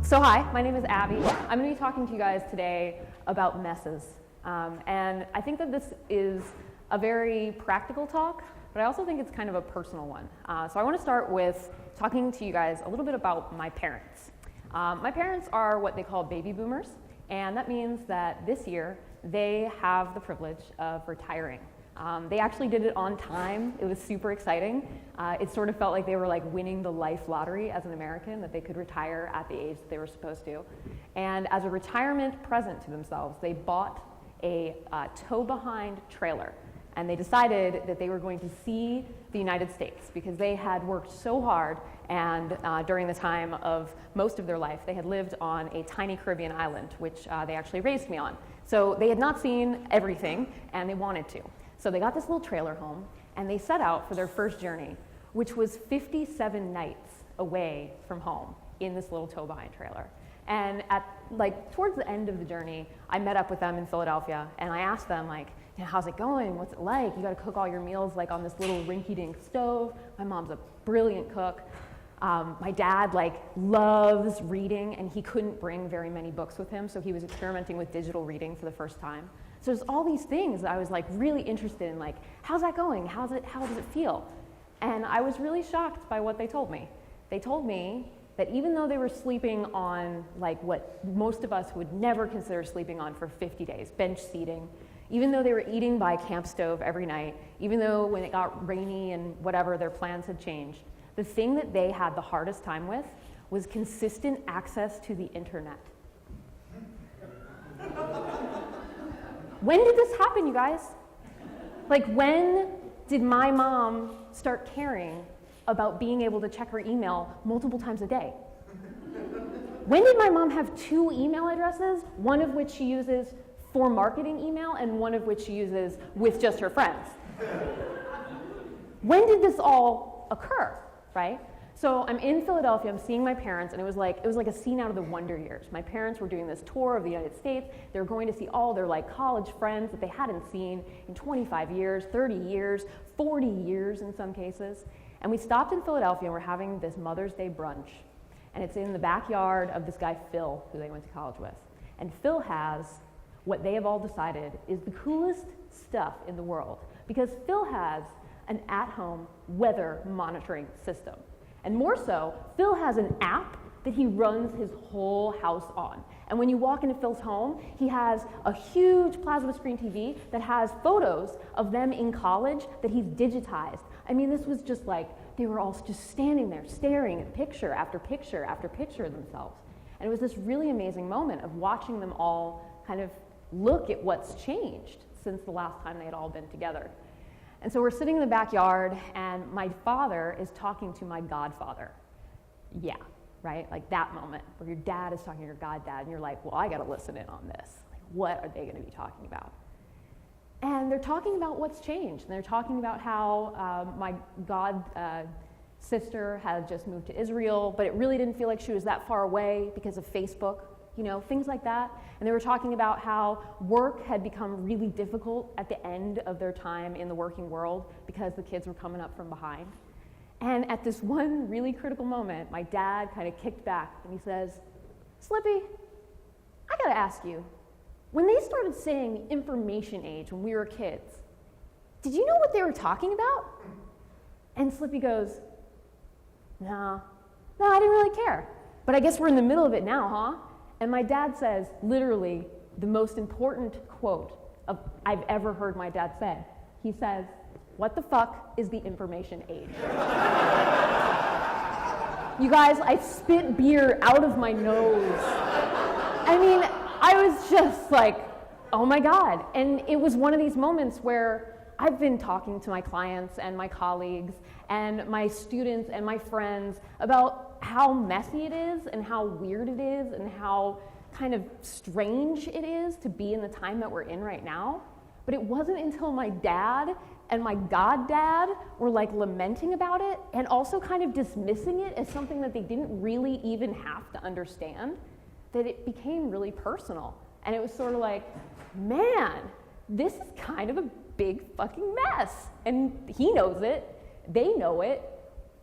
So hi, my name is Abby. I'm going to be talking to you guys today about messes. And I think that this is a very practical talk, but I also think it's kind of a personal one. So I want to start with talking to you guys a little bit about my parents. My parents are what they call baby boomers, and that means that this year they have the privilege of retiring. They actually did it on time. It was super exciting. It sort of felt like they were like winning the life lottery as an American, that they could retire at the age that they were supposed to. And as a retirement present to themselves, they bought a tow-behind trailer. And they decided that they were going to see the United States because they had worked so hard, and during the time of most of their life, they had lived on a tiny Caribbean island, which they actually raised me on. So they had not seen everything, and they wanted to. So they got this little trailer home, and they set out for their first journey, which was 57 nights away from home in this little tow-behind trailer. And towards the end of the journey, I met up with them in Philadelphia, and I asked them, how's it going? What's it like? You got to cook all your meals on this little rinky-dink stove. My mom's a brilliant cook. My dad loves reading, and he couldn't bring very many books with him, so he was experimenting with digital reading for the first time. So there's all these things that I was really interested in, how's that going? How does it feel? And I was really shocked by what they told me. They told me that even though they were sleeping on what most of us would never consider sleeping on for 50 days, bench seating, even though they were eating by a camp stove every night, even though when it got rainy and whatever, their plans had changed, the thing that they had the hardest time with was consistent access to the internet. When did this happen, you guys? When did my mom start caring about being able to check her email multiple times a day? When did my mom have 2 email addresses, one of which she uses for marketing email and one of which she uses with just her friends? When did this all occur, right? So I'm in Philadelphia, I'm seeing my parents, and it was like a scene out of the Wonder Years. My parents were doing this tour of the United States. They were going to see all their college friends that they hadn't seen in 25 years, 30 years, 40 years in some cases. And we stopped in Philadelphia, and we're having this Mother's Day brunch. And it's in the backyard of this guy, Phil, who they went to college with. And Phil has what they have all decided is the coolest stuff in the world, because Phil has an at-home weather monitoring system. And more so, Phil has an app that he runs his whole house on. And when you walk into Phil's home, he has a huge plasma screen TV that has photos of them in college that he's digitized. I mean, this was just they were all just standing there staring at picture after picture after picture of themselves. And it was this really amazing moment of watching them all kind of look at what's changed since the last time they had all been together. And so we're sitting in the backyard, and my father is talking to my godfather. Yeah, right? That moment where your dad is talking to your goddad, and you're like, well, I got to listen in on this. What are they going to be talking about? And they're talking about what's changed. And they're talking about how my sister had just moved to Israel, but it really didn't feel like she was that far away because of Facebook. Things like that. And they were talking about how work had become really difficult at the end of their time in the working world because the kids were coming up from behind. And at this one really critical moment, my dad kind of kicked back and he says, Slippy, I gotta ask you, when they started saying the information age when we were kids, did you know what they were talking about? And Slippy goes, no, I didn't really care. But I guess we're in the middle of it now, huh? And my dad says, literally, the most important quote I've ever heard my dad say. He says, what the fuck is the information age? You guys, I spit beer out of my nose. I mean, I was just oh my God. And it was one of these moments where I've been talking to my clients and my colleagues and my students and my friends about how messy it is and how weird it is and how kind of strange it is to be in the time that we're in right now. But it wasn't until my dad and my goddad were lamenting about it and also kind of dismissing it as something that they didn't really even have to understand that it became really personal. And it was sort of man, this is kind of a big fucking mess. And he knows it, they know it,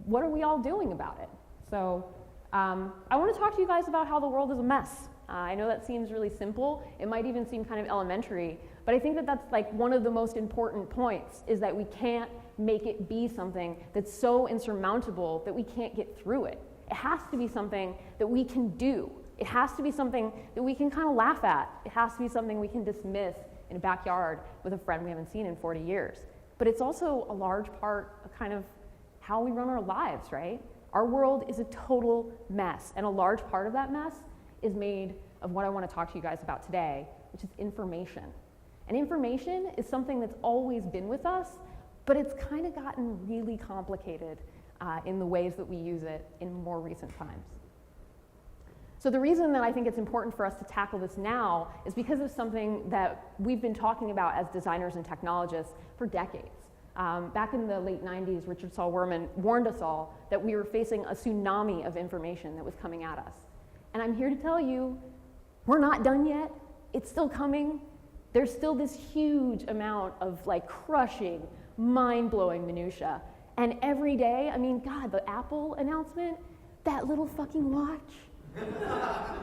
what are we all doing about it? So I want to talk to you guys about how the world is a mess. I know that seems really simple. It might even seem kind of elementary, but I think that that's like one of the most important points, is that we can't make it be something that's so insurmountable that we can't get through it. It has to be something that we can do. It has to be something that we can kind of laugh at. It has to be something we can dismiss in a backyard with a friend we haven't seen in 40 years. But it's also a large part of kind of how we run our lives, right? Our world is a total mess, and a large part of that mess is made of what I want to talk to you guys about today, which is information. And information is something that's always been with us, but it's kind of gotten really complicated in the ways that we use it in more recent times. So the reason that I think it's important for us to tackle this now is because of something that we've been talking about as designers and technologists for decades. Back in the late 90s, Richard Saul Wurman warned us all that we were facing a tsunami of information that was coming at us. And I'm here to tell you, we're not done yet. It's still coming. There's still this huge amount of like crushing, mind-blowing minutia. And every day, I mean, God, the Apple announcement, that little fucking watch.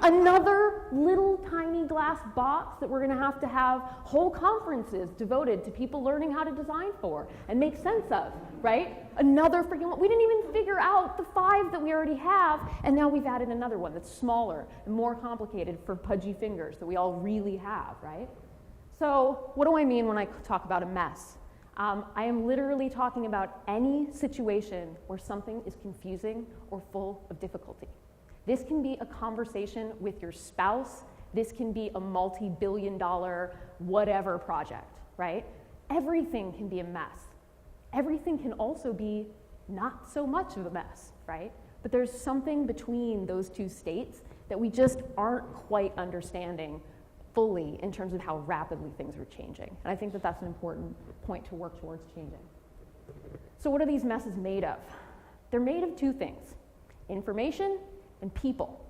Another little tiny glass box that we're going to have whole conferences devoted to people learning how to design for and make sense of, right? Another freaking one. We didn't even figure out the 5 that we already have, and now we've added another one that's smaller and more complicated for pudgy fingers that we all really have, right? So what do I mean when I talk about a mess? I am literally talking about any situation where something is confusing or full of difficulty. This can be a conversation with your spouse. This can be a multi-billion-dollar whatever project, right? Everything can be a mess. Everything can also be not so much of a mess, right? But there's something between those two states that we just aren't quite understanding fully in terms of how rapidly things are changing. And I think that that's an important point to work towards changing. So what are these messes made of? They're made of 2 things: information and people.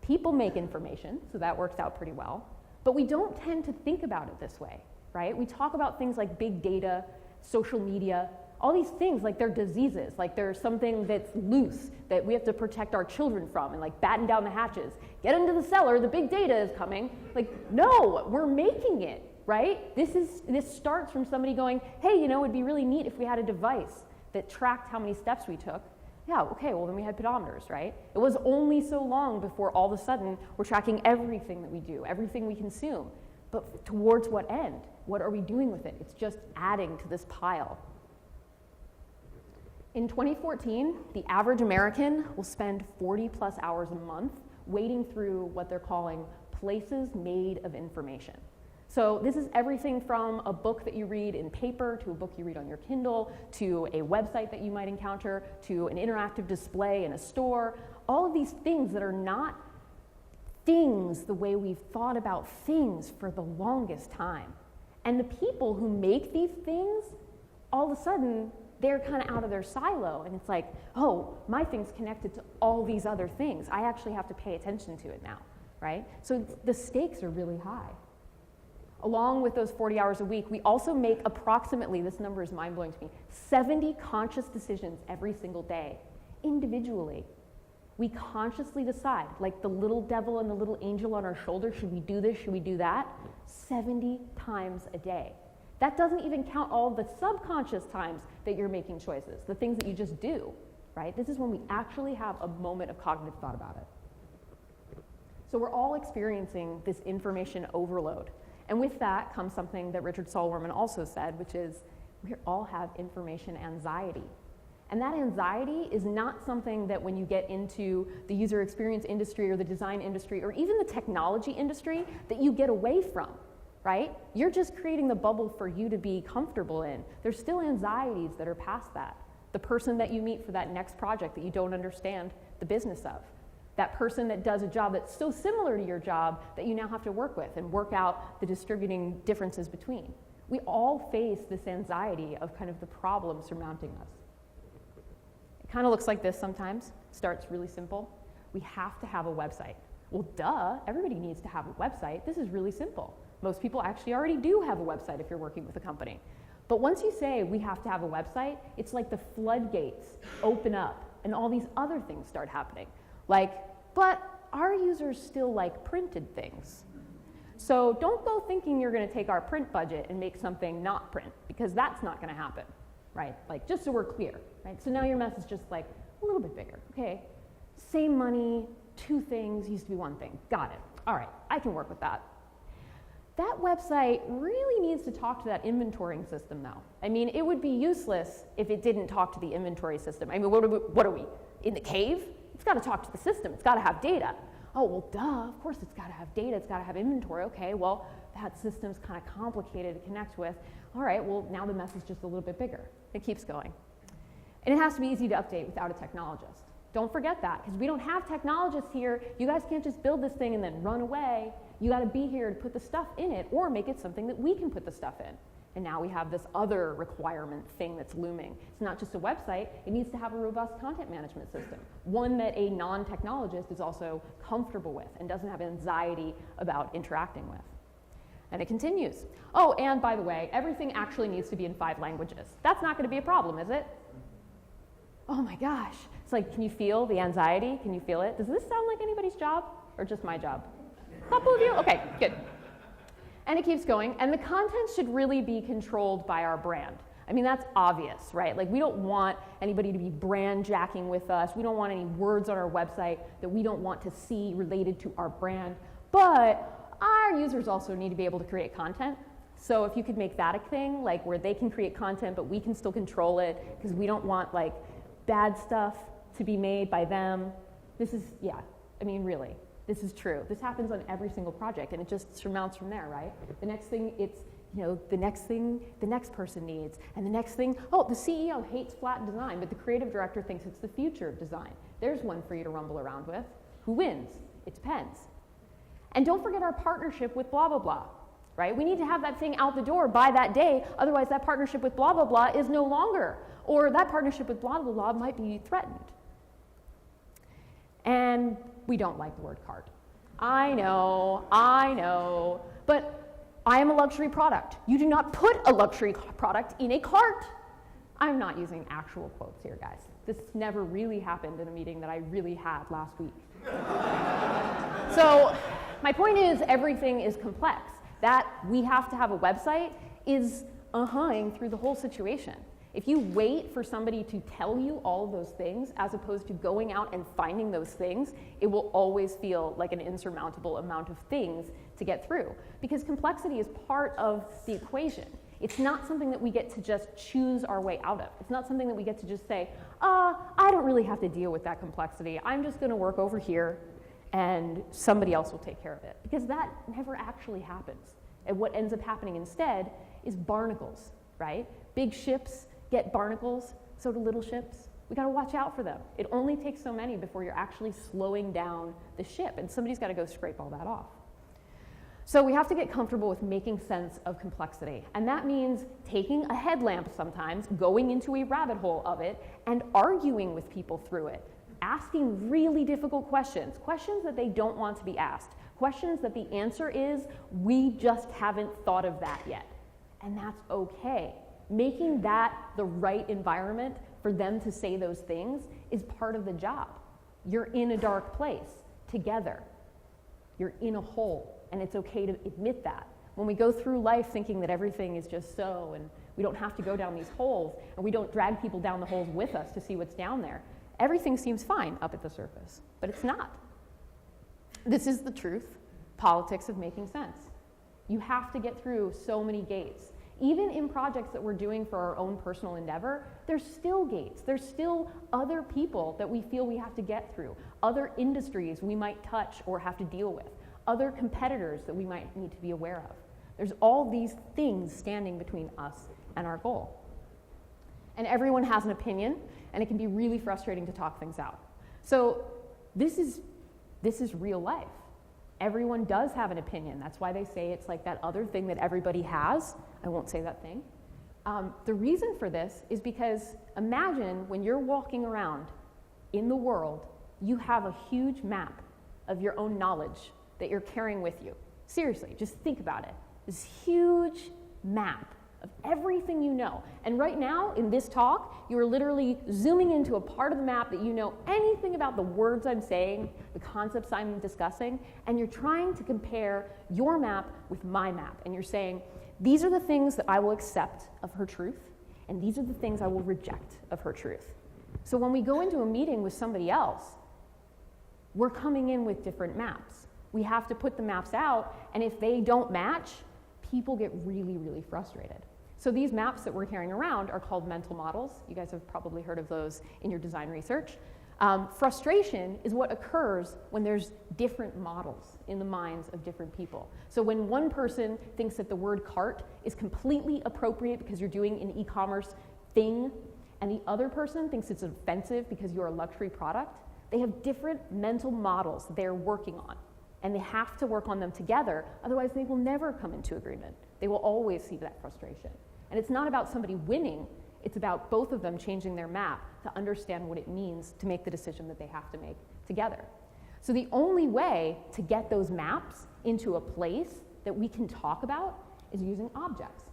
People make information, so that works out pretty well. But we don't tend to think about it this way, right? We talk about things like big data, social media, all these things like they're diseases, like there's something that's loose that we have to protect our children from and like batten down the hatches. Get into the cellar, the big data is coming. Like, no, we're making it, right? This starts from somebody going, hey, you know, it'd be really neat if we had a device that tracked how many steps we took. Yeah, okay, well then we had pedometers, right? It was only so long before all of a sudden we're tracking everything that we do, everything we consume. But towards what end? What are we doing with it? It's just adding to this pile. In 2014, the average American will spend 40 plus hours a month wading through what they're calling places made of information. So this is everything from a book that you read in paper, to a book you read on your Kindle, to a website that you might encounter, to an interactive display in a store. All of these things that are not things the way we've thought about things for the longest time. And the people who make these things, all of a sudden, they're kind of out of their silo, and it's like, oh, my thing's connected to all these other things. I actually have to pay attention to it now, right? So the stakes are really high. Along with those 40 hours a week, we also make approximately, this number is mind-blowing to me, 70 conscious decisions every single day, individually. We consciously decide, like the little devil and the little angel on our shoulder, should we do this, should we do that? 70 times a day. That doesn't even count all the subconscious times that you're making choices, the things that you just do, right? This is when we actually have a moment of cognitive thought about it. So we're all experiencing this information overload. And with that comes something that Richard Saul Wurman also said, which is we all have information anxiety. And that anxiety is not something that when you get into the user experience industry or the design industry or even the technology industry that you get away from, right? You're just creating the bubble for you to be comfortable in. There's still anxieties that are past that. The person that you meet for that next project that you don't understand the business of. That person that does a job that's so similar to your job that you now have to work with and work out the distributing differences between. We all face this anxiety of kind of the problem surmounting us. It kind of looks like this sometimes. Starts really simple. We have to have a website. Well, duh, everybody needs to have a website. This is really simple. Most people actually already do have a website if you're working with a company. But once you say we have to have a website, it's like the floodgates open up and all these other things start happening. Like, but our users still like printed things. So don't go thinking you're going to take our print budget and make something not print, because that's not going to happen, right? Like, just so we're clear, right? So now your mess is just like a little bit bigger. Okay, same money, two things used to be one thing. Got it. All right, I can work with that. That website really needs to talk to that inventorying system, though. I mean, it would be useless if it didn't talk to the inventory system. I mean, what are we, in the cave? It's got to talk to the system. It's got to have data. Oh, well, duh, of course it's got to have data. It's got to have inventory. Okay, well, that system's kind of complicated to connect with. All right, well, now the mess is just a little bit bigger. It keeps going. And it has to be easy to update without a technologist. Don't forget that, because we don't have technologists here. You guys can't just build this thing and then run away. You got to be here to put the stuff in it, or make it something that we can put the stuff in. And now we have this other requirement thing that's looming. It's not just a website, it needs to have a robust content management system, one that a non-technologist is also comfortable with and doesn't have anxiety about interacting with. And it continues. Oh, and by the way, everything actually needs to be in 5 languages. That's not going to be a problem, is it? Oh my gosh. It's like, can you feel the anxiety? Can you feel it? Does this sound like anybody's job or just my job? A couple of you? Okay, good. And it keeps going, and the content should really be controlled by our brand. I mean, that's obvious, right? Like, we don't want anybody to be brand jacking with us. We don't want any words on our website that we don't want to see related to our brand. But our users also need to be able to create content. So if you could make that a thing, like where they can create content, but we can still control it, because we don't want like bad stuff to be made by them. This is, yeah, I mean, really. This is true. This happens on every single project, and it just surmounts from there, right? The next thing, it's, you know, the next thing the next person needs, and the next thing, oh, the CEO hates flat design, but the creative director thinks it's the future of design. There's one for you to rumble around with. Who wins? It depends. And don't forget our partnership with blah, blah, blah, right? We need to have that thing out the door by that day, otherwise that partnership with blah, blah, blah is no longer, or that partnership with blah, blah, blah might be threatened. And we don't like the word cart. I know, but I am a luxury product. You do not put a luxury product in a cart. I'm not using actual quotes here, guys. This never really happened in a meeting that I really had last week. So my point is, everything is complex. That we have to have a website is through the whole situation. If you wait for somebody to tell you all of those things, as opposed to going out and finding those things, it will always feel like an insurmountable amount of things to get through. Because complexity is part of the equation. It's not something that we get to just choose our way out of. It's not something that we get to just say, I don't really have to deal with that complexity. I'm just going to work over here, and somebody else will take care of it. Because that never actually happens. And what ends up happening instead is barnacles, right? Big ships get barnacles, so do little ships. We got to watch out for them. It only takes so many before you're actually slowing down the ship, and somebody's got to go scrape all that off. So we have to get comfortable with making sense of complexity, and that means taking a headlamp sometimes, going into a rabbit hole of it, and arguing with people through it, asking really difficult questions, questions that they don't want to be asked, questions that the answer is, we just haven't thought of that yet, and that's okay. Making that the right environment for them to say those things is part of the job. You're in a dark place together. You're in a hole, and it's okay to admit that. When we go through life thinking that everything is just so, and we don't have to go down these holes, and we don't drag people down the holes with us to see what's down there, everything seems fine up at the surface, but it's not. This is the truth, politics of making sense. You have to get through so many gates. Even in projects that we're doing for our own personal endeavor, there's still gates. There's still other people that we feel we have to get through, other industries we might touch or have to deal with, other competitors that we might need to be aware of. There's all these things standing between us and our goal. And everyone has an opinion, and it can be really frustrating to talk things out. So this is real life. Everyone does have an opinion. That's why they say it's like that other thing that everybody has. I won't say that thing. The reason for this is because imagine when you're walking around in the world, you have a huge map of your own knowledge that you're carrying with you. Seriously, just think about it. This huge map of everything you know. And right now, in this talk, you are literally zooming into a part of the map that you know anything about the words I'm saying, the concepts I'm discussing, and you're trying to compare your map with my map. And you're saying, these are the things that I will accept of her truth, and these are the things I will reject of her truth. So when we go into a meeting with somebody else, we're coming in with different maps. We have to put the maps out, and if they don't match, people get really, really frustrated. So these maps that we're carrying around are called mental models. You guys have probably heard of those in your design research. Frustration is what occurs when there's different models in the minds of different people. So when one person thinks that the word cart is completely appropriate because you're doing an e-commerce thing, and the other person thinks it's offensive because you're a luxury product, they have different mental models they're working on. And they have to work on them together, otherwise they will never come into agreement. They will always see that frustration. And it's not about somebody winning, it's about both of them changing their map to understand what it means to make the decision that they have to make together. So the only way to get those maps into a place that we can talk about is using objects.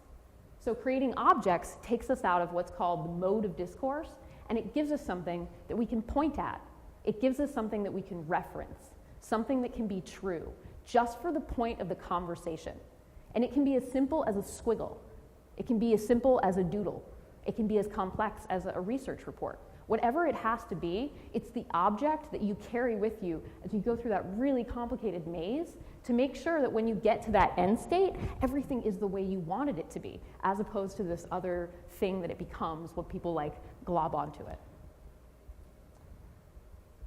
So creating objects takes us out of what's called the mode of discourse, and it gives us something that we can point at. It gives us something that we can reference. Something that can be true, just for the point of the conversation. And it can be as simple as a squiggle. It can be as simple as a doodle. It can be as complex as a research report. Whatever it has to be, it's the object that you carry with you as you go through that really complicated maze to make sure that when you get to that end state, everything is the way you wanted it to be, as opposed to this other thing that it becomes, what people like glob onto it.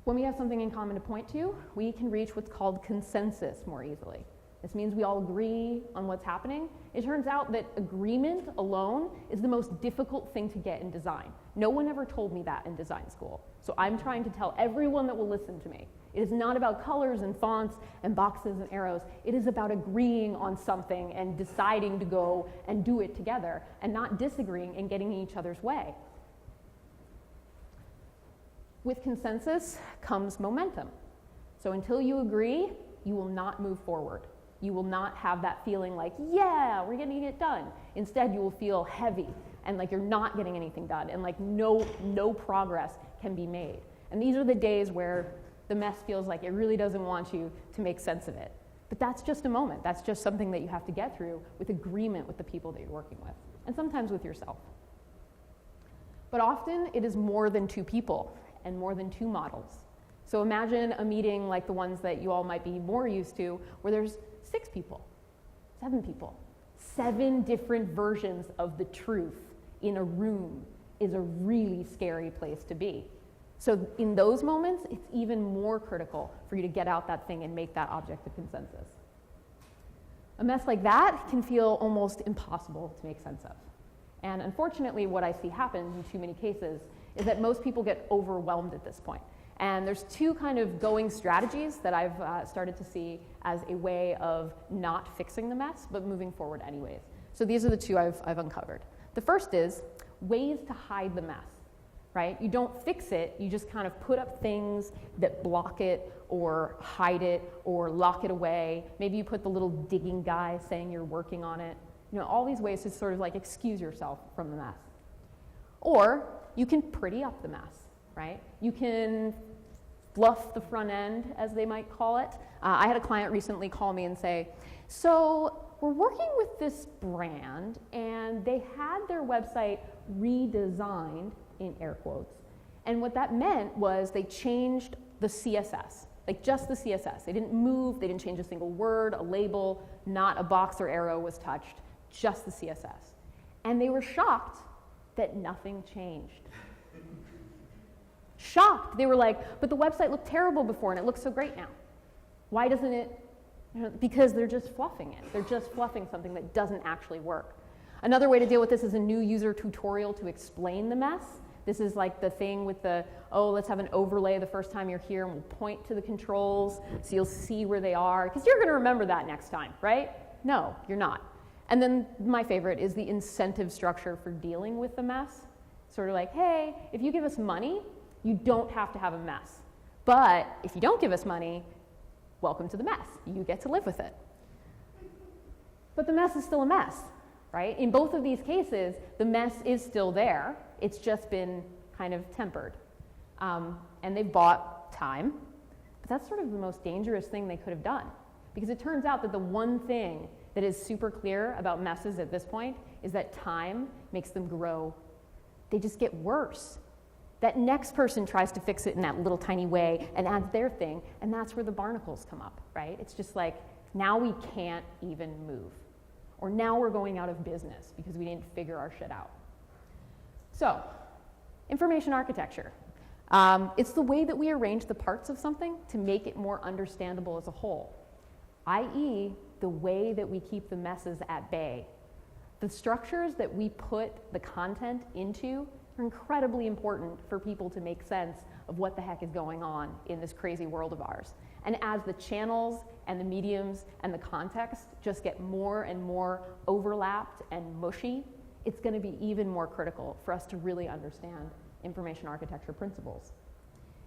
When we have something in common to point to, we can reach what's called consensus more easily. This means we all agree on what's happening. It turns out that agreement alone is the most difficult thing to get in design. No one ever told me that in design school. So I'm trying to tell everyone that will listen to me. It is not about colors and fonts and boxes and arrows. It is about agreeing on something and deciding to go and do it together and not disagreeing and getting in each other's way. With consensus comes momentum. So until you agree, you will not move forward. You will not have that feeling like, yeah, we're getting it done. Instead, you will feel heavy and like you're not getting anything done and like no progress can be made. And these are the days where the mess feels like it really doesn't want you to make sense of it. But that's just a moment. That's just something that you have to get through with agreement with the people that you're working with, and sometimes with yourself. But often it is more than two people and more than two models. So imagine a meeting like the ones that you all might be more used to, where there's 6 people, 7 people. 7 different versions of the truth in a room is a really scary place to be. So in those moments, it's even more critical for you to get out that thing and make that object of consensus. A mess like that can feel almost impossible to make sense of. And unfortunately, what I see happen in too many cases is that most people get overwhelmed at this point. And there's 2 kind of going strategies that I've started to see as a way of not fixing the mess, but moving forward anyways. So these are the 2 I've uncovered. The first is ways to hide the mess, right? You don't fix it, you just kind of put up things that block it or hide it or lock it away. Maybe you put the little digging guy saying you're working on it. You know, all these ways to sort of like excuse yourself from the mess. Or you can pretty up the mess, right? You can fluff the front end, as they might call it. I had a client recently call me and say, so we're working with this brand and they had their website redesigned, in air quotes. And what that meant was they changed the CSS, like just the CSS. They didn't move, they didn't change a single word, a label, not a box or arrow was touched, just the CSS. And they were shocked that nothing changed. Shocked. They were like, but the website looked terrible before and it looks so great now. Why doesn't it? Because they're just fluffing it. They're just fluffing something that doesn't actually work. Another way to deal with this is a new user tutorial to explain the mess. This is like the thing with the, oh, let's have an overlay the first time you're here and we'll point to the controls so you'll see where they are. Because you're going to remember that next time, right? No, you're not. And then my favorite is the incentive structure for dealing with the mess. Sort of like, hey, if you give us money, you don't have to have a mess. But if you don't give us money, welcome to the mess. You get to live with it. But the mess is still a mess, right? In both of these cases, the mess is still there. It's just been kind of tempered. And they've bought time. But that's sort of the most dangerous thing they could have done. Because it turns out that the one thing that is super clear about messes at this point is that time makes them grow. They just get worse. That next person tries to fix it in that little tiny way and adds their thing, and that's where the barnacles come up, right? It's just like, now we can't even move. Or now we're going out of business because we didn't figure our shit out. So, information architecture. It's the way that we arrange the parts of something to make it more understandable as a whole, i.e., the way that we keep the messes at bay. The structures that we put the content into are incredibly important for people to make sense of what the heck is going on in this crazy world of ours. And as the channels and the mediums and the context just get more and more overlapped and mushy, it's going to be even more critical for us to really understand information architecture principles.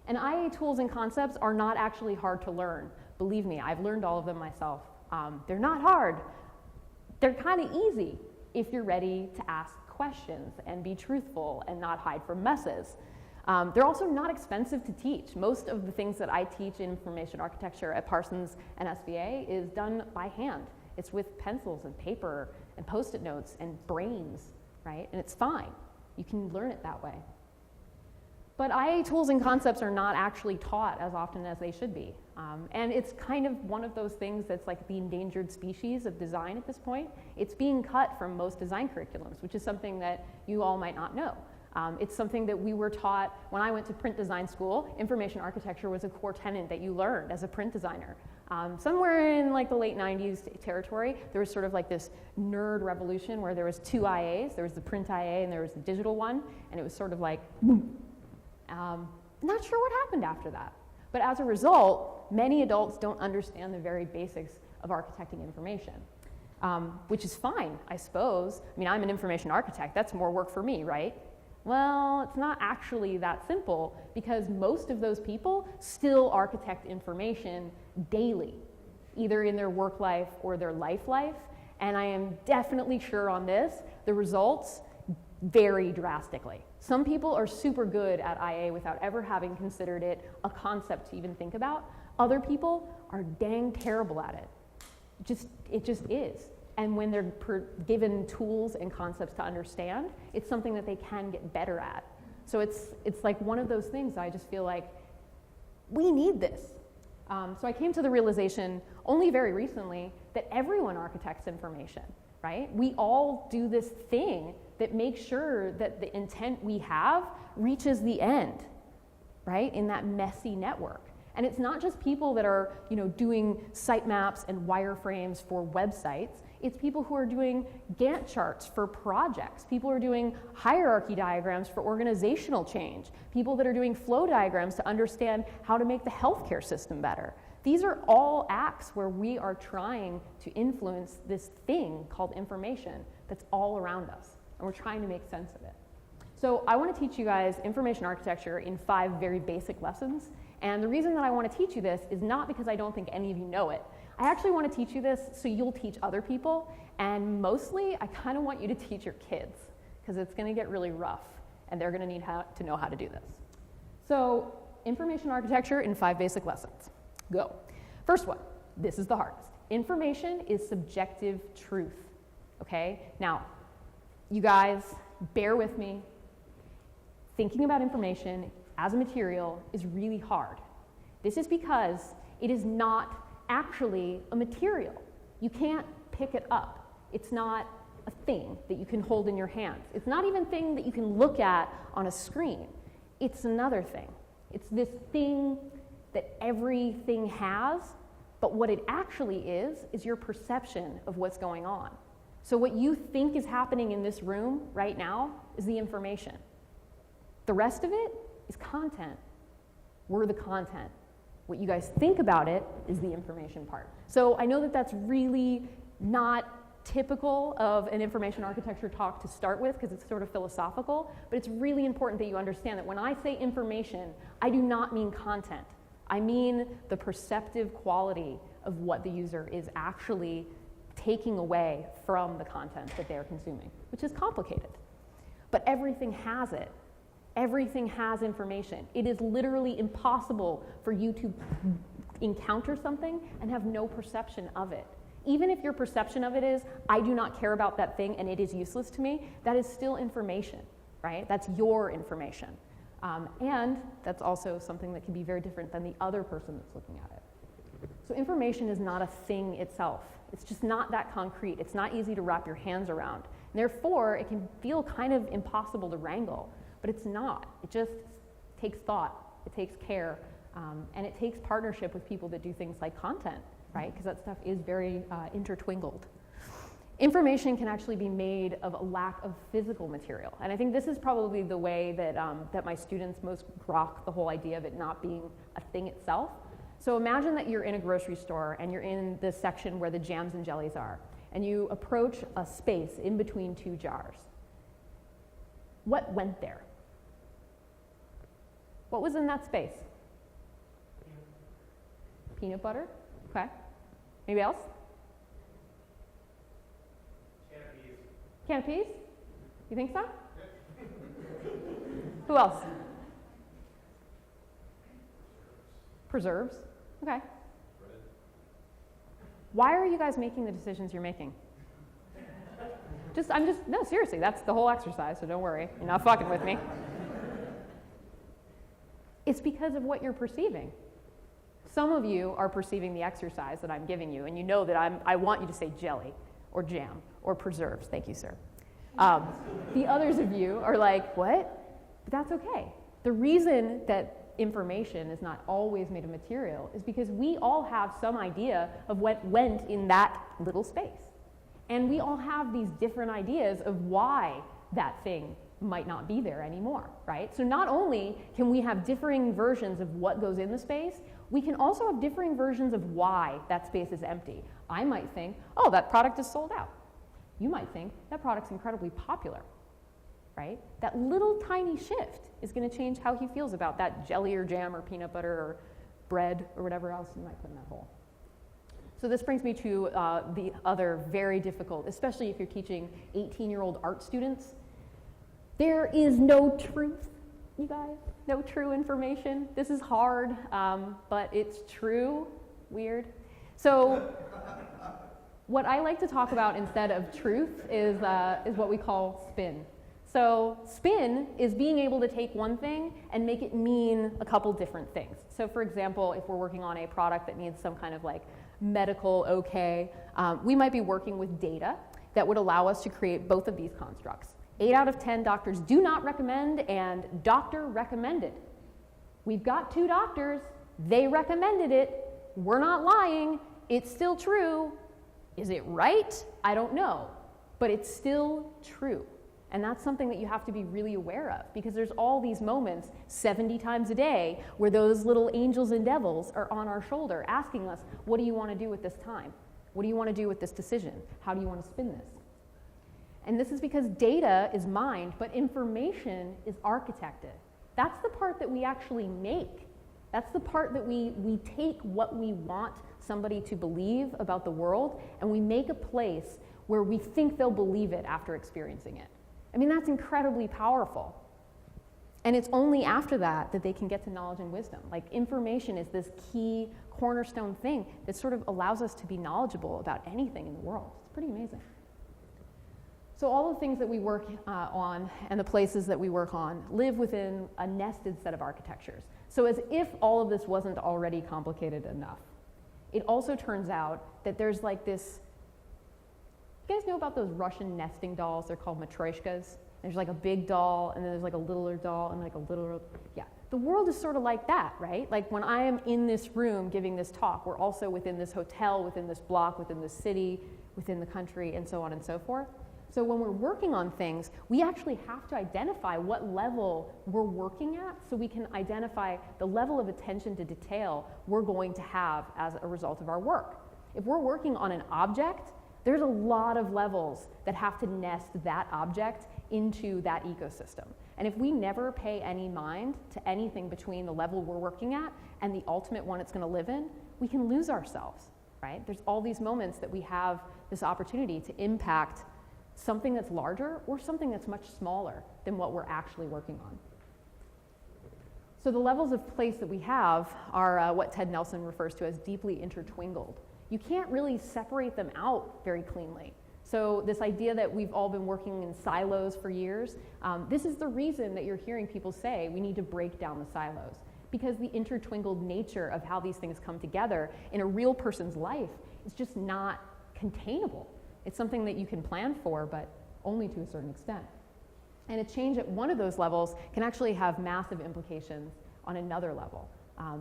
And IA tools and concepts are not actually hard to learn. Believe me, I've learned all of them myself. They're not hard. They're kind of easy if you're ready to ask questions and be truthful and not hide from messes. They're also not expensive to teach. Most of the things that I teach in information architecture at Parsons and SVA is done by hand. It's with pencils and paper and Post-it notes and brains, right? And it's fine. You can learn it that way. But IA tools and concepts are not actually taught as often as they should be. And it's kind of one of those things that's like the endangered species of design at this point. It's being cut from most design curriculums, which is something that you all might not know. It's something that we were taught when I went to print design school. Information architecture was a core tenet that you learned as a print designer. Somewhere in like the late 90s territory, there was sort of like this nerd revolution where there was two IAs. There was the print IA and there was the digital one, and it was sort of like, boom. Not sure what happened after that. But as a result, many adults don't understand the very basics of architecting information, which is fine, I suppose. I mean, I'm an information architect. That's more work for me, right? Well, it's not actually that simple because most of those people still architect information daily, either in their work life or their life. And I am definitely sure on this, the results vary drastically. Some people are super good at IA without ever having considered it a concept to even think about. Other people are dang terrible at it. It just is. And when they're given tools and concepts to understand, it's something that they can get better at. So it's like one of those things I just feel like, we need this. So I came to the realization only very recently that everyone architects information, right? We all do this thing that makes sure that the intent we have reaches the end, right, in that messy network. And it's not just people that are, doing sitemaps and wireframes for websites. It's people who are doing Gantt charts for projects. People who are doing hierarchy diagrams for organizational change. People that are doing flow diagrams to understand how to make the healthcare system better. These are all acts where we are trying to influence this thing called information that's all around us. And we're trying to make sense of it. So I want to teach you guys information architecture in 5 very basic lessons. And the reason that I want to teach you this is not because I don't think any of you know it. I actually want to teach you this so you'll teach other people. And mostly, I kind of want you to teach your kids because it's going to get really rough and they're going to need to know how to do this. So information architecture in 5 basic lessons. Go. First one, this is the hardest. Information is subjective truth. Okay? Now, you guys, bear with me. Thinking about information as a material is really hard. This is because it is not actually a material. You can't pick it up. It's not a thing that you can hold in your hands. It's not even a thing that you can look at on a screen. It's another thing. It's this thing that everything has, but what it actually is your perception of what's going on. So what you think is happening in this room right now is the information. The rest of it is content. We're the content. What you guys think about it is the information part. So I know that that's really not typical of an information architecture talk to start with because it's sort of philosophical, but it's really important that you understand that when I say information, I do not mean content. I mean the perceptive quality of what the user is actually taking away from the content that they're consuming, which is complicated. But everything has it. Everything has information. It is literally impossible for you to encounter something and have no perception of it. Even if your perception of it is, I do not care about that thing and it is useless to me, that is still information, right? That's your information. And that's also something that can be very different than the other person that's looking at it. So information is not a thing itself. It's just not that concrete. It's not easy to wrap your hands around. And therefore, it can feel kind of impossible to wrangle, but it's not. It just takes thought, it takes care, and it takes partnership with people that do things like content, right? Because that stuff is very intertwined. Information can actually be made of a lack of physical material. And I think this is probably the way that, that my students most grok the whole idea of it not being a thing itself. So imagine that you're in a grocery store and you're in the section where the jams and jellies are, and you approach a space in between two jars. What went there? What was in that space? Peanut butter? Okay. Anybody else? Can of peas? You think so? Who else? Preserves. Okay. Why are you guys making the decisions you're making? No, seriously, that's the whole exercise, so don't worry. You're not fucking with me. It's because of what you're perceiving. Some of you are perceiving the exercise that I'm giving you, and you know that I want you to say jelly or jam or preserves. Thank you, sir. The others of you are like, what? But that's okay. The reason that information is not always made of material is because we all have some idea of what went in that little space. And we all have these different ideas of why that thing might not be there anymore, right? So not only can we have differing versions of what goes in the space, we can also have differing versions of why that space is empty. I might think, oh, that product is sold out. You might think that product's incredibly popular, right? That little tiny shift is going to change how he feels about that jelly or jam or peanut butter or bread or whatever else you might put in that bowl. So this brings me to the other very difficult, especially if you're teaching 18-year-old art students. There is no truth, you guys, no true information. This is hard, but it's true. Weird. So what I like to talk about instead of truth is what we call spin. So spin is being able to take one thing and make it mean a couple different things. So for example, if we're working on a product that needs some kind of like medical okay, we might be working with data that would allow us to create both of these constructs. 8 out of 10 doctors do not recommend and doctor recommended. We've got 2 doctors, they recommended it, we're not lying, it's still true. Is it right? I don't know, but it's still true. And that's something that you have to be really aware of, because there's all these moments 70 times a day where those little angels and devils are on our shoulder asking us, what do you want to do with this time? What do you want to do with this decision? How do you want to spin this? And this is because data is mined, but information is architected. That's the part that we actually make. That's the part that we take what we want somebody to believe about the world, and we make a place where we think they'll believe it after experiencing it. I mean, that's incredibly powerful. And it's only after that that they can get to knowledge and wisdom. Like, information is this key cornerstone thing that sort of allows us to be knowledgeable about anything in the world. It's pretty amazing. So all the things that we work on and the places that we work on live within a nested set of architectures. So as if all of this wasn't already complicated enough, it also turns out that there's like this, you guys know about those Russian nesting dolls? They're called matryoshkas. There's like a big doll, and then there's like a littler doll, and like a littler, yeah. The world is sort of like that, right? Like when I am in this room giving this talk, we're also within this hotel, within this block, within this city, within the country, and so on and so forth. So when we're working on things, we actually have to identify what level we're working at so we can identify the level of attention to detail we're going to have as a result of our work. If we're working on an object, there's a lot of levels that have to nest that object into that ecosystem. And if we never pay any mind to anything between the level we're working at and the ultimate one it's going to live in, we can lose ourselves. right? There's all these moments that we have this opportunity to impact something that's larger or something that's much smaller than what we're actually working on. So the levels of place that we have are what Ted Nelson refers to as deeply intertwingled. You can't really separate them out very cleanly. So this idea that we've all been working in silos for years, this is the reason that you're hearing people say we need to break down the silos, because the intertwingled nature of how these things come together in a real person's life is just not containable. It's something that you can plan for, but only to a certain extent. And a change at one of those levels can actually have massive implications on another level.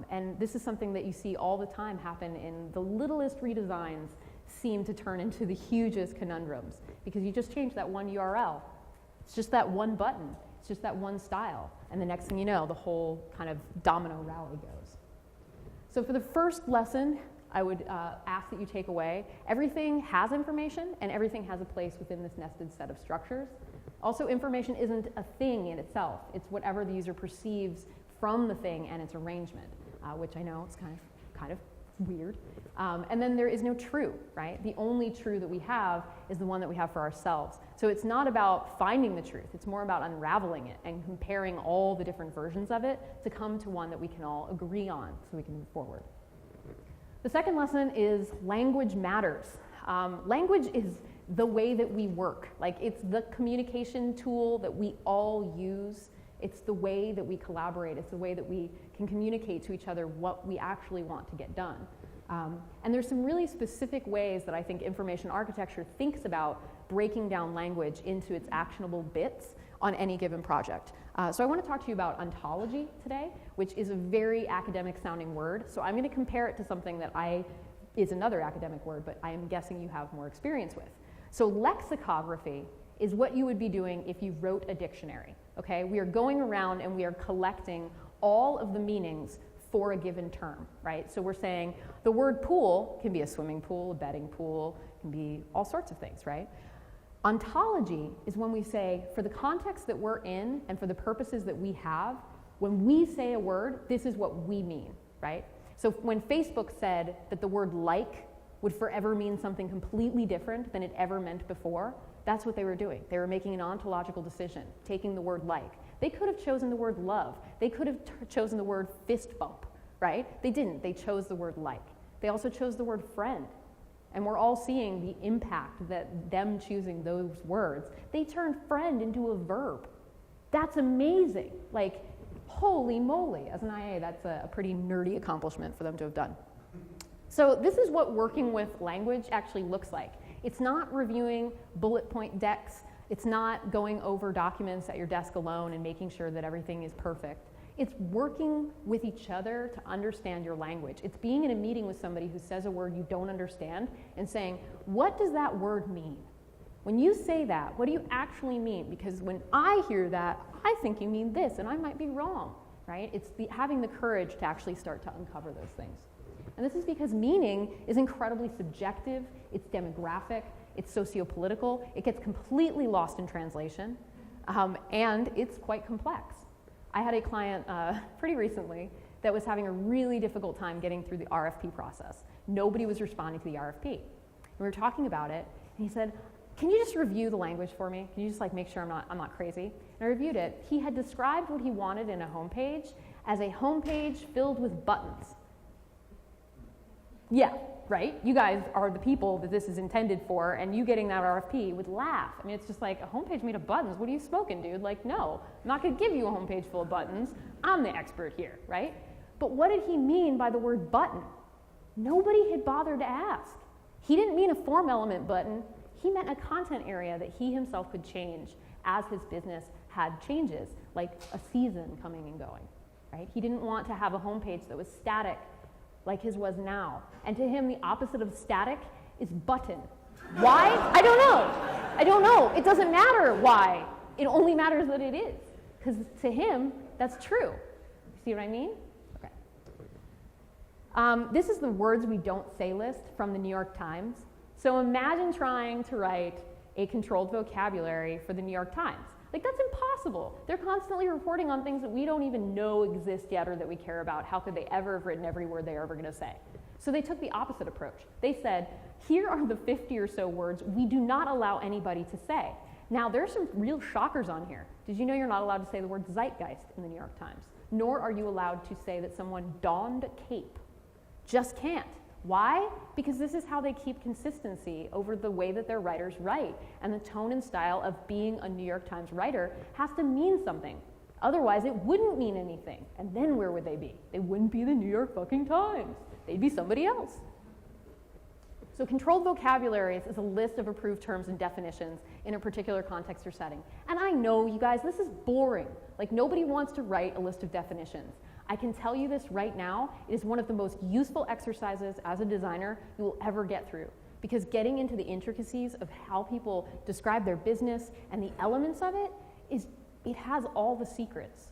And this is something that you see all the time happen in the littlest redesigns seem to turn into the hugest conundrums, because you just change that one URL. It's just that one button. It's just that one style. And the next thing you know, the whole kind of domino rally goes. So for the first lesson, I would ask that you take away, everything has information and everything has a place within this nested set of structures. Also, information isn't a thing in itself. It's whatever the user perceives from the thing and its arrangement, which I know is kind of weird. And then there is no true, right? The only true that we have is the one that we have for ourselves. So it's not about finding the truth. It's more about unraveling it and comparing all the different versions of it to come to one that we can all agree on so we can move forward. The second lesson is language matters. Language is the way that we work. Like, it's the communication tool that we all use. It's the way that we collaborate. It's the way that we can communicate to each other what we actually want to get done. And there's some really specific ways that I think information architecture thinks about breaking down language into its actionable bits on any given project. So I want to talk to you about ontology today, which is a very academic sounding word. So I'm going to compare it to something that is another academic word, but I am guessing you have more experience with. So lexicography is what you would be doing if you wrote a dictionary. Okay? We are going around and we are collecting all of the meanings for a given term, right? So we're saying the word pool can be a swimming pool, a betting pool, can be all sorts of things, right? Ontology is when we say, for the context that we're in and for the purposes that we have, when we say a word, this is what we mean, right? So when Facebook said that the word like would forever mean something completely different than it ever meant before, that's what they were doing. They were making an ontological decision, taking the word like. They could have chosen the word love. They could have chosen the word fist bump, right? They didn't. They chose the word like. They also chose the word friend. And we're all seeing the impact that them choosing those words. They turned friend into a verb. That's amazing. Like, holy moly. As an IA, that's a pretty nerdy accomplishment for them to have done. So this is what working with language actually looks like. It's not reviewing bullet point decks. It's not going over documents at your desk alone and making sure that everything is perfect. It's working with each other to understand your language. It's being in a meeting with somebody who says a word you don't understand and saying, what does that word mean? When you say that, what do you actually mean? Because when I hear that, I think you mean this, and I might be wrong, right? It's having the courage to actually start to uncover those things. And this is because meaning is incredibly subjective, it's demographic, it's sociopolitical, it gets completely lost in translation, and it's quite complex. I had a client pretty recently that was having a really difficult time getting through the RFP process. Nobody was responding to the RFP. And we were talking about it, and he said, can you just review the language for me? Can you just make sure I'm not crazy? And I reviewed it. He had described what he wanted in a homepage as a homepage filled with buttons. Yeah, right? You guys are the people that this is intended for, and you getting that RFP would laugh. I mean, it's just like, a homepage made of buttons? What are you smoking, dude? Like, no, I'm not going to give you a homepage full of buttons. I'm the expert here, right? But what did he mean by the word button? Nobody had bothered to ask. He didn't mean a form element button. He meant a content area that he himself could change as his business had changes, like a season coming and going, right? He didn't want to have a homepage that was static like his was now. And to him, the opposite of static is button. Why? I don't know. It doesn't matter why. It only matters that it is. Because to him, that's true. See what I mean? Okay. This is the words we don't say list from the New York Times. So imagine trying to write a controlled vocabulary for the New York Times. Like, that's impossible. They're constantly reporting on things that we don't even know exist yet or that we care about. How could they ever have written every word they're ever going to say? So they took the opposite approach. They said, here are the 50 or so words we do not allow anybody to say. Now, there's some real shockers on here. Did you know you're not allowed to say the word zeitgeist in the New York Times? Nor are you allowed to say that someone donned a cape. Just can't. Why? Because this is how they keep consistency over the way that their writers write. And the tone and style of being a New York Times writer has to mean something. Otherwise, it wouldn't mean anything. And then where would they be? They wouldn't be the New York fucking Times. They'd be somebody else. So controlled vocabularies is a list of approved terms and definitions in a particular context or setting. And I know, you guys, this is boring. Like, nobody wants to write a list of definitions. I can tell you this right now, it is one of the most useful exercises as a designer you will ever get through. Because getting into the intricacies of how people describe their business and the elements of it, it has all the secrets.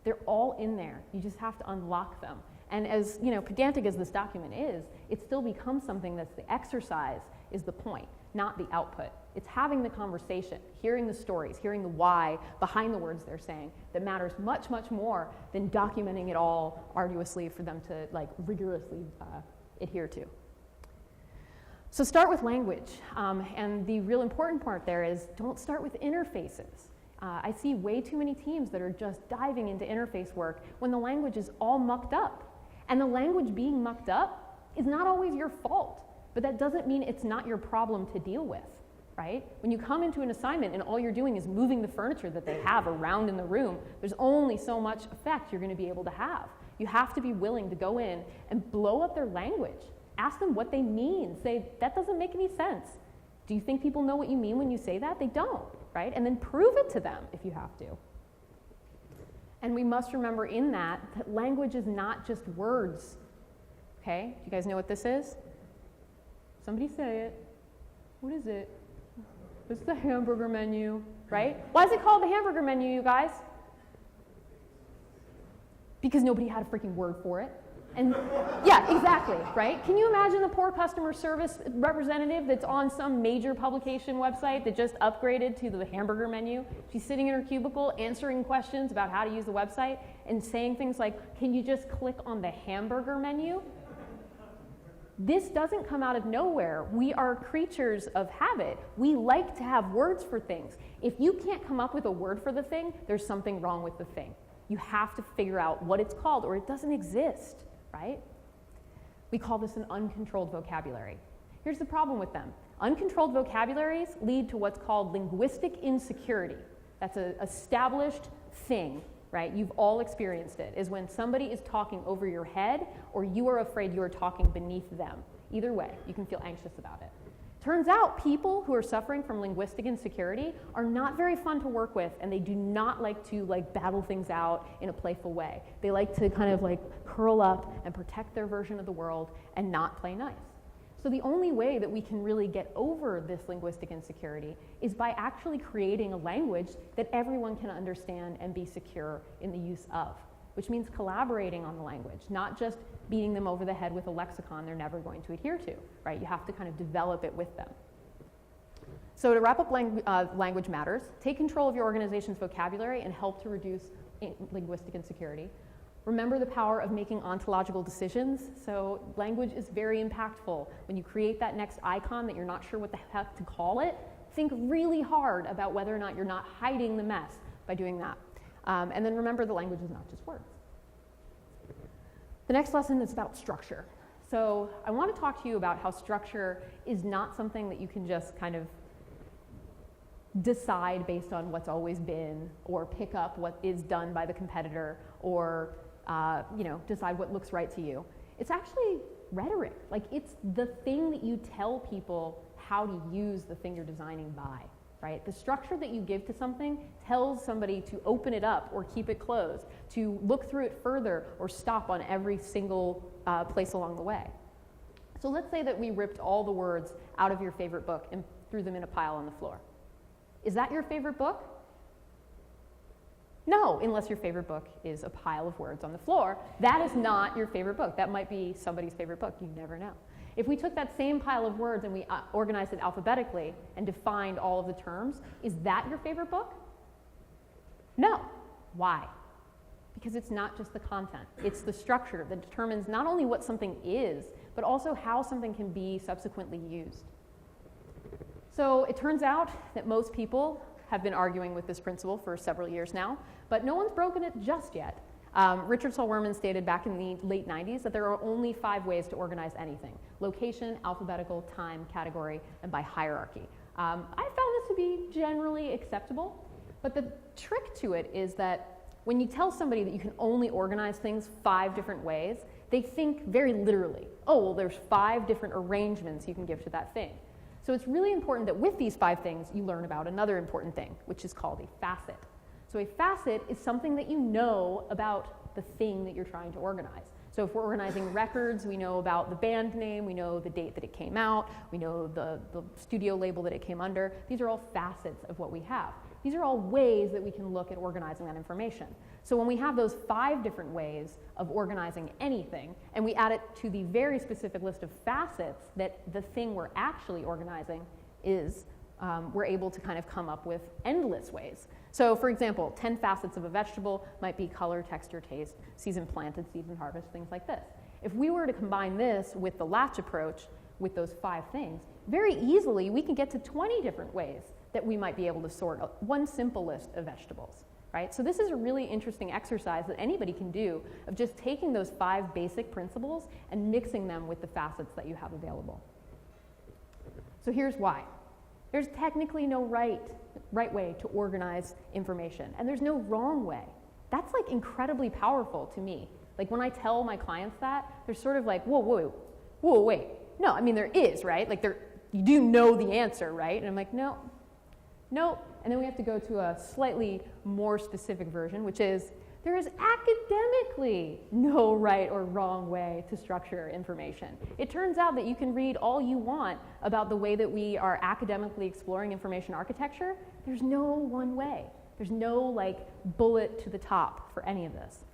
They're all in there. You just have to unlock them. And as pedantic as this document is, it still becomes something that's the exercise is the point, not the output. It's having the conversation, hearing the stories, hearing the why behind the words they're saying that matters much, much more than documenting it all arduously for them to rigorously adhere to. So start with language. And the real important part there is don't start with interfaces. I see way too many teams that are just diving into interface work when the language is all mucked up. And the language being mucked up is not always your fault, but that doesn't mean it's not your problem to deal with, right? When you come into an assignment and all you're doing is moving the furniture that they have around in the room, there's only so much effect you're going to be able to have. You have to be willing to go in and blow up their language. Ask them what they mean. Say, that doesn't make any sense. Do you think people know what you mean when you say that? They don't, right? And then prove it to them if you have to. And we must remember in that language is not just words, okay? Do you guys know what this is? Somebody say it. What is it? It's the hamburger menu, right? Why is it called the hamburger menu, you guys? Because nobody had a freaking word for it. And yeah, exactly, right? Can you imagine the poor customer service representative that's on some major publication website that just upgraded to the hamburger menu? She's sitting in her cubicle answering questions about how to use the website and saying things like, can you just click on the hamburger menu? This doesn't come out of nowhere. We are creatures of habit. We like to have words for things. If you can't come up with a word for the thing, there's something wrong with the thing. You have to figure out what it's called or it doesn't exist. Right? We call this an uncontrolled vocabulary. Here's the problem with them. Uncontrolled vocabularies lead to what's called linguistic insecurity. That's an established thing, right? You've all experienced it, is when somebody is talking over your head or you are afraid you are talking beneath them. Either way, you can feel anxious about it. Turns out people who are suffering from linguistic insecurity are not very fun to work with, and they do not like to battle things out in a playful way. They like to kind of curl up and protect their version of the world and not play nice. So the only way that we can really get over this linguistic insecurity is by actually creating a language that everyone can understand and be secure in the use of, which means collaborating on the language, not just beating them over the head with a lexicon they're never going to adhere to, right? You have to kind of develop it with them. So to wrap up language matters, take control of your organization's vocabulary and help to reduce linguistic insecurity. Remember the power of making ontological decisions. So language is very impactful. When you create that next icon that you're not sure what the heck to call it, think really hard about whether or not you're not hiding the mess by doing that. And then remember the language is not just words. The next lesson is about structure. So I want to talk to you about how structure is not something that you can just kind of decide based on what's always been, or pick up what is done by the competitor, or decide what looks right to you. It's actually rhetoric. It's the thing that you tell people how to use the thing you're designing by. Right? The structure that you give to something tells somebody to open it up or keep it closed, to look through it further or stop on every single place along the way. So let's say that we ripped all the words out of your favorite book and threw them in a pile on the floor. Is that your favorite book? No, unless your favorite book is a pile of words on the floor. That is not your favorite book. That might be somebody's favorite book. You never know. If we took that same pile of words and we organized it alphabetically and defined all of the terms, is that your favorite book? No. Why? Because it's not just the content, it's the structure that determines not only what something is, but also how something can be subsequently used. So it turns out that most people have been arguing with this principle for several years now, but no one's broken it just yet. Richard Saul-Wurman stated back in the late 90s that there are only 5 ways to organize anything: location, alphabetical, time, category, and by hierarchy. I found this to be generally acceptable, but the trick to it is that when you tell somebody that you can only organize things 5 different ways, they think very literally, oh, well, there's 5 different arrangements you can give to that thing. So it's really important that with these 5 things, you learn about another important thing, which is called a facet. So a facet is something that you know about the thing that you're trying to organize. So if we're organizing records, we know about the band name, we know the date that it came out, we know the studio label that it came under. These are all facets of what we have. These are all ways that we can look at organizing that information. So when we have those 5 different ways of organizing anything, and we add it to the very specific list of facets that the thing we're actually organizing is, we're able to kind of come up with endless ways. So for example, 10 facets of a vegetable might be color, texture, taste, season planted, season harvest, things like this. If we were to combine this with the latch approach with those 5 things, very easily we can get to 20 different ways that we might be able to sort one simple list of vegetables, right? So this is a really interesting exercise that anybody can do of just taking those 5 basic principles and mixing them with the facets that you have available. So here's why. There's technically no right way to organize information, and there's no wrong way. That's like incredibly powerful to me. Like when I tell my clients that, they're sort of like, whoa, wait. No, I mean there is, right? Like you do know the answer, right? And I'm like, no. And then we have to go to a slightly more specific version, which is there is academically no right or wrong way to structure information. It turns out that you can read all you want about the way that we are academically exploring information architecture. There's no one way. There's no like bullet to the top for any of this.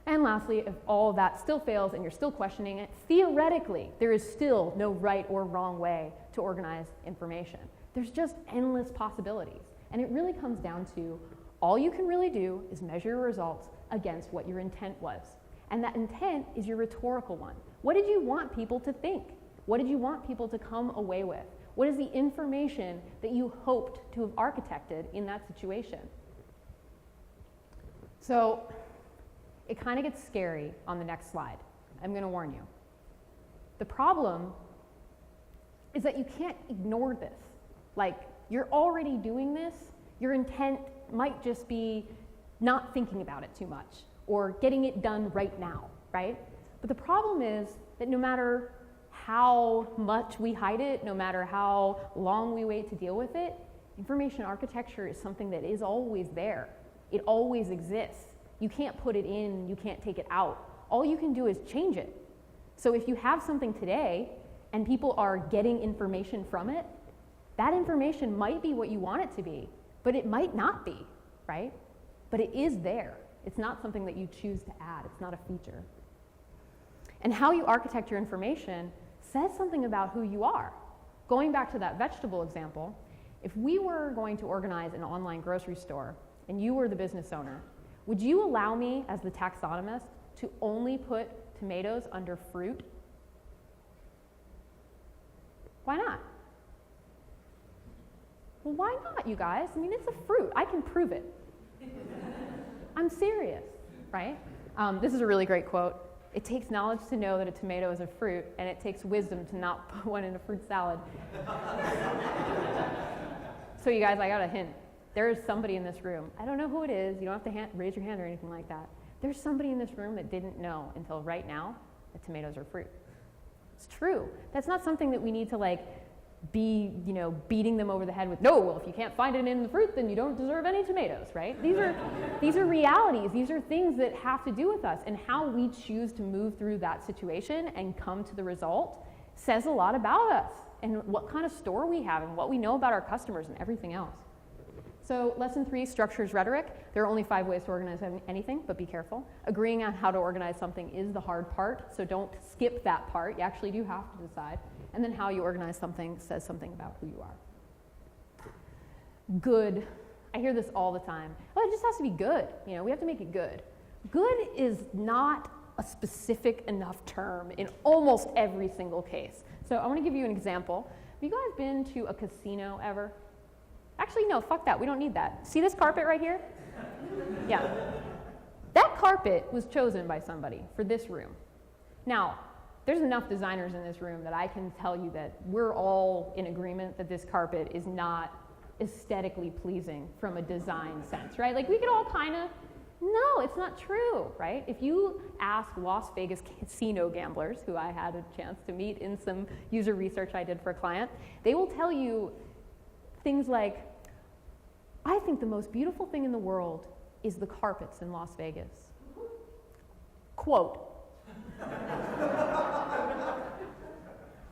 And lastly, if all of that still fails and you're still questioning it, theoretically, there is still no right or wrong way to organize information. There's just endless possibilities. And it really comes down to all you can really do is measure your results against what your intent was. And that intent is your rhetorical one. What did you want people to think? What did you want people to come away with? What is the information that you hoped to have architected in that situation? So it kind of gets scary on the next slide. I'm going to warn you. The problem is that you can't ignore this. Like, you're already doing this. Your intent might just be not thinking about it too much or getting it done right now, right? But the problem is that no matter how much we hide it, no matter how long we wait to deal with it, information architecture is something that is always there. It always exists. You can't put it in, you can't take it out. All you can do is change it. So if you have something today and people are getting information from it, that information might be what you want it to be, but it might not be, right? But it is there. It's not something that you choose to add. It's not a feature. And how you architect your information says something about who you are. Going back to that vegetable example, if we were going to organize an online grocery store and you were the business owner, would you allow me as the taxonomist to only put tomatoes under fruit? Why not? Well, why not, you guys? I mean, it's a fruit. I can prove it. I'm serious, right? This is a really great quote. It takes knowledge to know that a tomato is a fruit, and it takes wisdom to not put one in a fruit salad. So you guys, I got a hint. There is somebody in this room. I don't know who it is. You don't have to raise your hand or anything like that. There's somebody in this room that didn't know until right now that tomatoes are fruit. It's true. That's not something that we need to be, beating them over the head with, no, well, if you can't find it in the fruit, then you don't deserve any tomatoes, right? These are realities. These are things that have to do with us, and how we choose to move through that situation and come to the result says a lot about us and what kind of store we have and what we know about our customers and everything else. So lesson 3, structures rhetoric. There are only 5 ways to organize anything, but be careful. Agreeing on how to organize something is the hard part, so don't skip that part. You actually do have to decide. And then how you organize something says something about who you are. Good. I hear this all the time. Oh, it just has to be good. We have to make it good. Good is not a specific enough term in almost every single case. So I want to give you an example. Have you guys been to a casino ever? Actually, no, fuck that. We don't need that. See this carpet right here? Yeah. That carpet was chosen by somebody for this room. Now, there's enough designers in this room that I can tell you that we're all in agreement that this carpet is not aesthetically pleasing from a design sense, right? Like we could all kind of, no, it's not true, right? If you ask Las Vegas casino gamblers, who I had a chance to meet in some user research I did for a client, they will tell you things like, I think the most beautiful thing in the world is the carpets in Las Vegas. Quote.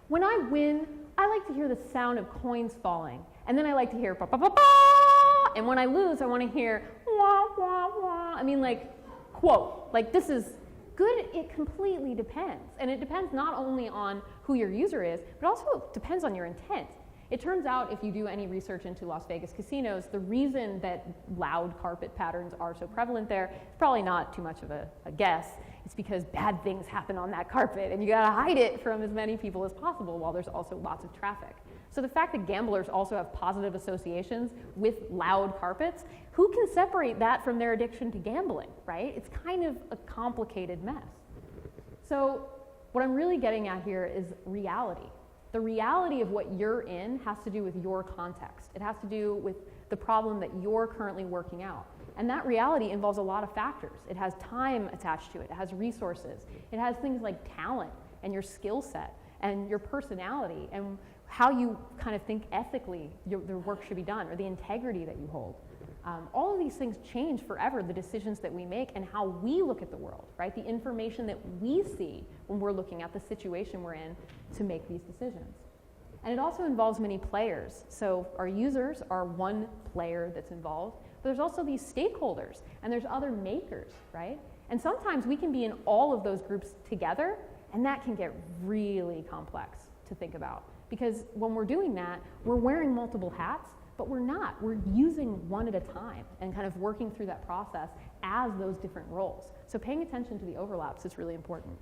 When I win, I like to hear the sound of coins falling, and then I like to hear ba-ba-ba-ba, and when I lose, I want to hear wah, wah, wah. I mean, like, quote, like this is good. It completely depends, and it depends not only on who your user is, but also depends on your intent. It turns out if you do any research into Las Vegas casinos, the reason that loud carpet patterns are so prevalent there is probably not too much of a guess. It's because bad things happen on that carpet and you gotta hide it from as many people as possible while there's also lots of traffic. So the fact that gamblers also have positive associations with loud carpets, who can separate that from their addiction to gambling, right? It's kind of a complicated mess. So what I'm really getting at here is reality. The reality of what you're in has to do with your context. It has to do with the problem that you're currently working out. And that reality involves a lot of factors. It has time attached to it. It has resources. It has things like talent and your skill set and your personality and how you kind of think ethically the work should be done or the integrity that you hold. All of these things change forever the decisions that we make and how we look at the world, right? The information that we see when we're looking at the situation we're in to make these decisions. And it also involves many players. So our users are one player that's involved, but there's also these stakeholders and there's other makers, right? And sometimes we can be in all of those groups together, and that can get really complex to think about. Because when we're doing that, we're wearing multiple hats, but we're not. We're using one at a time and kind of working through that process as those different roles. So paying attention to the overlaps is really important.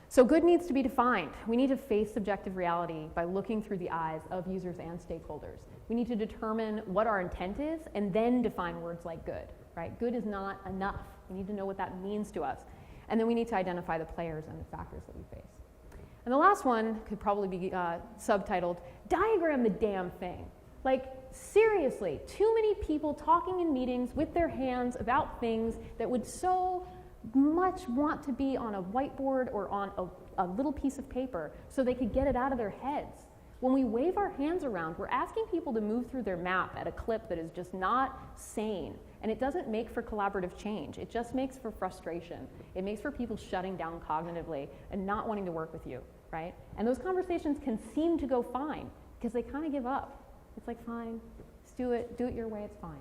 So good needs to be defined. We need to face subjective reality by looking through the eyes of users and stakeholders. We need to determine what our intent is and then define words like good, right? Good is not enough. We need to know what that means to us. And then we need to identify the players and the factors that we face. And the last one could probably be subtitled, Diagram the Damn Thing. Like, seriously, too many people talking in meetings with their hands about things that would so much want to be on a whiteboard or on a little piece of paper so they could get it out of their heads. When we wave our hands around, we're asking people to move through their map at a clip that is just not sane. And it doesn't make for collaborative change. It just makes for frustration. It makes for people shutting down cognitively and not wanting to work with you, right? And those conversations can seem to go fine because they kind of give up. It's like, fine, just do it your way, it's fine.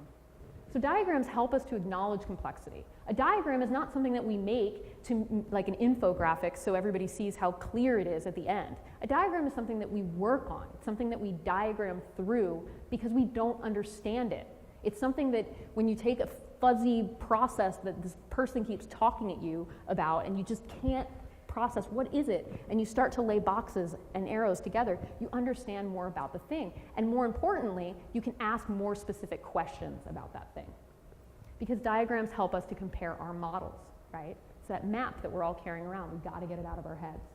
So diagrams help us to acknowledge complexity. A diagram is not something that we make to like an infographic so everybody sees how clear it is at the end. A diagram is something that we work on. It's something that we diagram through because we don't understand it. It's something that when you take a fuzzy process that this person keeps talking at you about and you just can't process what is it, and you start to lay boxes and arrows together, you understand more about the thing. And more importantly, you can ask more specific questions about that thing. Because diagrams help us to compare our models, right? It's that map that we're all carrying around. We've got to get it out of our heads.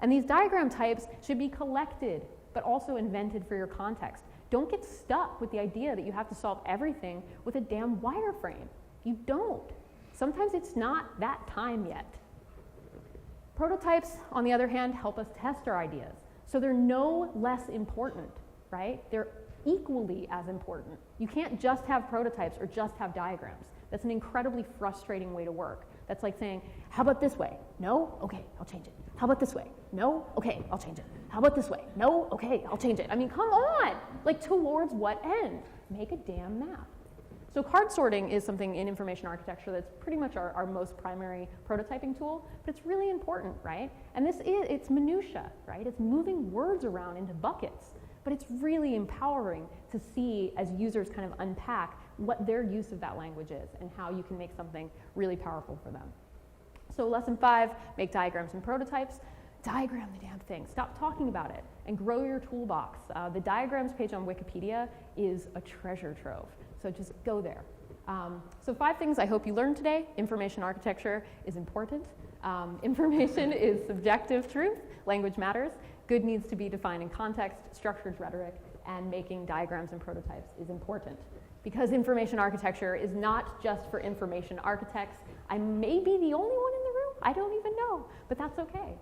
And these diagram types should be collected, but also invented for your context. Don't get stuck with the idea that you have to solve everything with a damn wireframe. You don't. Sometimes it's not that time yet. Prototypes, on the other hand, help us test our ideas. So they're no less important, right? They're equally as important. You can't just have prototypes or just have diagrams. That's an incredibly frustrating way to work. That's like saying, how about this way? No? Okay, I'll change it. How about this way? No? Okay, I'll change it. How about this way? No? Okay, I'll change it. I mean, come on! Like, towards what end? Make a damn map. So card sorting is something in information architecture that's pretty much our most primary prototyping tool, but it's really important, right? And it's minutia, right? It's moving words around into buckets, but it's really empowering to see as users kind of unpack what their use of that language is and how you can make something really powerful for them. So lesson 5, make diagrams and prototypes. Diagram the damn thing. Stop talking about it and grow your toolbox. The diagrams page on Wikipedia is a treasure trove, so just go there. So 5 things I hope you learned today. Information architecture is important. Information is subjective truth. Language matters. Good needs to be defined in context. Structured rhetoric and making diagrams and prototypes is important. Because information architecture is not just for information architects. I may be the only one in the room. I don't even know, but that's okay.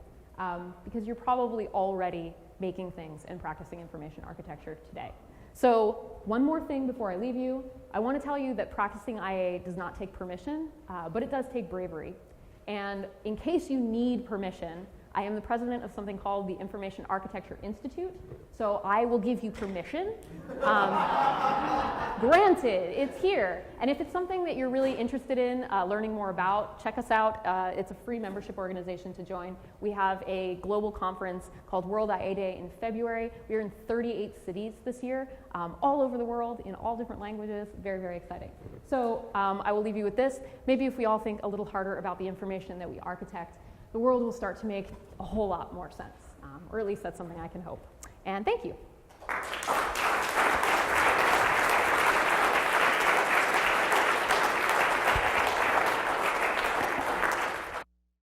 Because you're probably already making things and practicing information architecture today. So one more thing before I leave you. I want to tell you that practicing IA does not take permission, but it does take bravery. And in case you need permission, I am the president of something called the Information Architecture Institute, so I will give you permission. Granted, it's here. And if it's something that you're really interested in learning more about, check us out. It's a free membership organization to join. We have a global conference called World IA Day in February. We're in 38 cities this year, all over the world, in all different languages. Very, very exciting. So I will leave you with this. Maybe if we all think a little harder about the information that we architect, the world will start to make a whole lot more sense, or at least that's something I can hope. And thank you.